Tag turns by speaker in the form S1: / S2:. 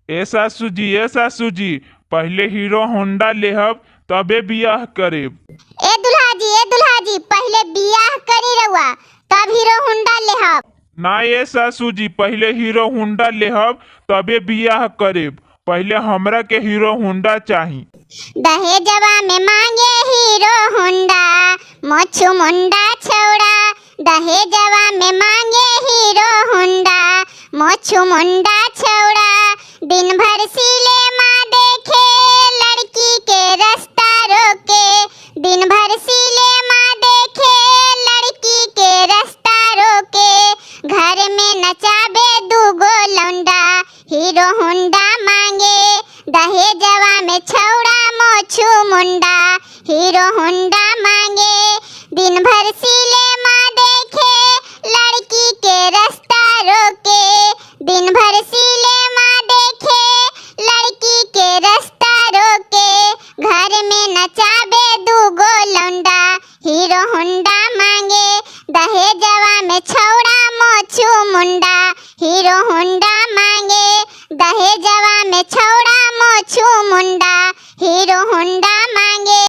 S1: ए सासू जी, पहले hero Honda लेहब तबे बियाह करेब।
S2: ए दुल्हा जी पहले बियाह करी रहुआ तब हीरो होंडा लेहब।
S1: ना ए सासू जी, पहले हीरो होंडा लेहब तबे बियाह करेब। पहले हमरा के हीरो होंडा चाही।
S2: दहेजवा में मांगे हीरो होंडा मोछू मुंडा छौड़ा। दहेजवा में मांगे हीरो होंडा मोछू मुंडा छौड़ा। दिन भर सिनेमा देखे लड़की के रास्ता रोके। दिन भर सिनेमा देखे लड़की के रास्ता रोके। घर में नचाबे दूगो लौंडा हीरो होंडा मांगे। दहेजवा में छौड़ा मोछू मुंडा हीरो होंडा मांगे। दिन भर सिनेमा देखे लड़की के रास्ता रोके। दिन भर सिनेमा देखे लड़की के रास्ता रोके। घर में नचाबे दूगो लौंडा हीरो होंडा मांगे। दहेजवा में छौड़ा मोछू मुंडा हीरो होंडा मांगे। दहेजवा में छौड़ा मोछू मुंडा हीरो होंडा मांगे।